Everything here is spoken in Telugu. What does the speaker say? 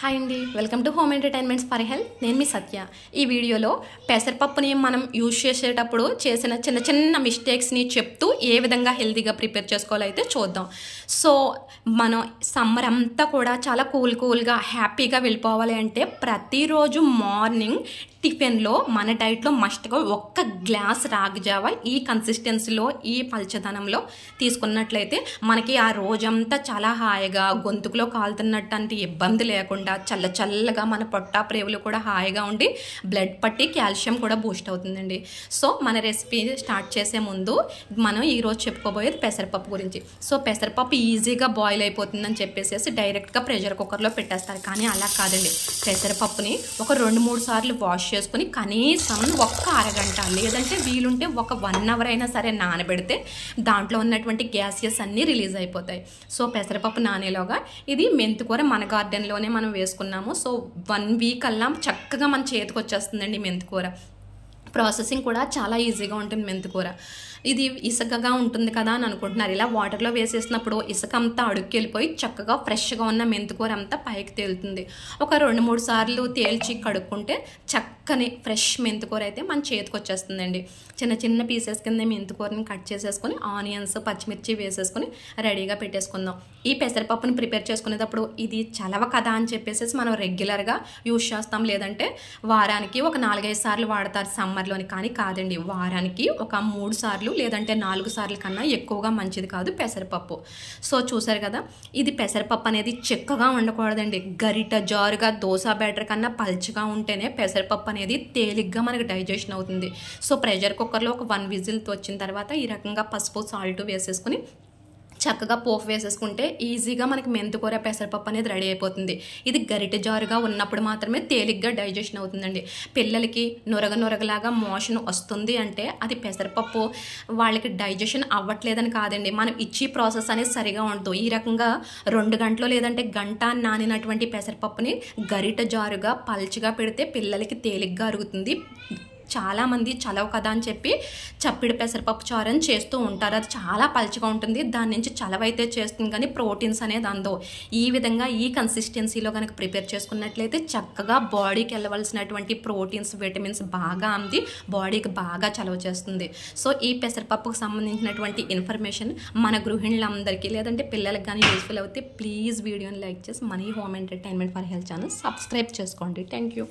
హాయ్ అండి, welcome to home entertainments for health. నేను మీ సత్య. ఈ వీడియోలో పెసరపప్పుని మనం యూజ్ చేసేటప్పుడు చేసిన చిన్న చిన్న మిస్టేక్స్ని చెప్తూ ఏ విధంగా హెల్తీగా ప్రిపేర్ చేసుకోవాలో అయితే చూద్దాం. సో మనం సమ్మర్ అంతా కూడా చాలా కూల్గా హ్యాపీగా వెళ్ళిపోవాలి అంటే ప్రతిరోజు మార్నింగ్ టిఫిన్లో మన డైట్లో మస్ట్గా ఒక్క గ్లాస్ రాగి జావ ఈ కన్సిస్టెన్సీలో ఈ పల్చదనంలో తీసుకున్నట్లయితే మనకి ఆ రోజంతా చాలా హాయిగా గొంతుకులో కాలుతున్నట్టు ఇబ్బంది లేకుండా చల్లగా మన పొట్ట ప్రేవులు కూడా హాయిగా ఉండి బ్లడ్ పట్టి కాల్షియం కూడా బూస్ట్ అవుతుందండి. సో మన రెసిపీ స్టార్ట్ చేసే ముందు మనం ఈరోజు చెప్పుకోబోయేది పెసరపప్పు గురించి. సో పెసరపప్పు ఈజీగా బాయిల్ అయిపోతుందని చెప్పేసి డైరెక్ట్గా ప్రెషర్ కుక్కర్లో పెట్టేస్తారు. కానీ అలా కాదండి. పెసరపప్పుని ఒక 2-3 సార్లు వాష్ చేసుకుని కనీసం ఒక్క అరగంట లేదంటే వీలుంటే ఒక 1 అవర్ అయినా సరే నానబెడితే దాంట్లో ఉన్నటువంటి గ్యాసెస్ అన్నీ రిలీజ్ అయిపోతాయి. సో పెసరపప్పు నానేలోగా ఇది మెంతికూర మన గార్డెన్లోనే మనం వేసుకున్నాము. సో 1 వీక్ అలా చక్కగా మన చేతికి వచ్చేస్తుందండి మెంతికూర. ప్రాసెసింగ్ కూడా చాలా ఈజీగా ఉంటుంది. మెంతికూర ఇది ఇసుకగా ఉంటుంది కదా అని అనుకుంటున్నారు. ఇలా వాటర్లో వేసేసినప్పుడు ఇసుక అంతా అడుక్కెళ్ళిపోయి చక్కగా ఫ్రెష్గా ఉన్న మెంతికూర అంతా పైకి తేలుతుంది. ఒక 2-3 సార్లు తేల్చి కడుక్కుంటే చక్కని ఫ్రెష్ మెంతికూర అయితే మన చేతికి వచ్చేస్తుందండి. చిన్న పీసెస్ కింద మెంతికూరని కట్ చేసేసుకొని ఆనియన్స్ పచ్చిమిర్చి వేసేసుకొని రెడీగా పెట్టేసుకుందాం. ఈ పెసరపప్పుని ప్రిపేర్ చేసుకునేటప్పుడు ఇది చలవ కదా అని చెప్పేసి మనం రెగ్యులర్గా యూజ్ చేస్తాం. లేదంటే వారానికి ఒక 4-5 సార్లు వాడతారు సమ్మర్లోని. కానీ కాదండి, వారానికి ఒక 3 సార్లు లేదంటే 4 సార్లు కన్నా ఎక్కువగా మంచిది కాదు పెసరపప్పు. సో చూసారు కదా, ఇది పెసరపప్పు అనేది చిక్కగా ఉండకూడదండి. గరిట జారుగా దోశ బ్యాటర్ కన్నా పల్చగా ఉంటేనే పెసరపప్పు అనేది తేలిగ్గా మనకి డైజెషన్ అవుతుంది. సో ప్రెషర్ కుక్కర్లో ఒక 1 విజిల్తో వచ్చిన తర్వాత ఈ రకంగా పసుపు సాల్ట్ వేసేసుకుని చక్కగా పోపు వేసేసుకుంటే ఈజీగా మనకి మెంతికూర పెసరపప్పు అనేది రెడీ అయిపోతుంది. ఇది గరిట జారుగా ఉన్నప్పుడు మాత్రమే తేలిగ్గా డైజెషన్ అవుతుందండి. పిల్లలకి నొరగలాగా మోషన్ వస్తుంది అంటే అది పెసరపప్పు వాళ్ళకి డైజెషన్ అవ్వట్లేదని కాదండి, మనం ఇచ్చే ప్రాసెస్ అనేది సరిగా ఉండదు. ఈ రకంగా 2 గంటలు లేదంటే గంట నానినటువంటి పెసరపప్పుని గరిట జారుగా పల్చగా పెడితే పిల్లలకి తేలిగ్గా అరుగుతుంది. చాలామంది చలవ కదా అని చెప్పి చప్పిడి పెసరపప్పు చారని చేస్తూ ఉంటారు. అది చాలా పలుచగా ఉంటుంది. దాని నుంచి చలవ అయితే చేస్తుంది కానీ ప్రోటీన్స్ అనేది అందో. ఈ విధంగా ఈ కన్సిస్టెన్సీలో కనుక ప్రిపేర్ చేసుకున్నట్లయితే చక్కగా బాడీకి వెళ్ళవలసినటువంటి ప్రోటీన్స్ విటమిన్స్ బాగా అంది బాడీకి బాగా చలవ చేస్తుంది. సో ఈ పెసరపప్పుకు సంబంధించినటువంటి ఇన్ఫర్మేషన్ మన గృహిణులందరికీ లేదంటే పిల్లలకి కానీ యూస్ఫుల్ అవుతే ప్లీజ్ వీడియోని లైక్ చేసి money home entertainment for health channel subscribe చేసుకోండి. Thank you.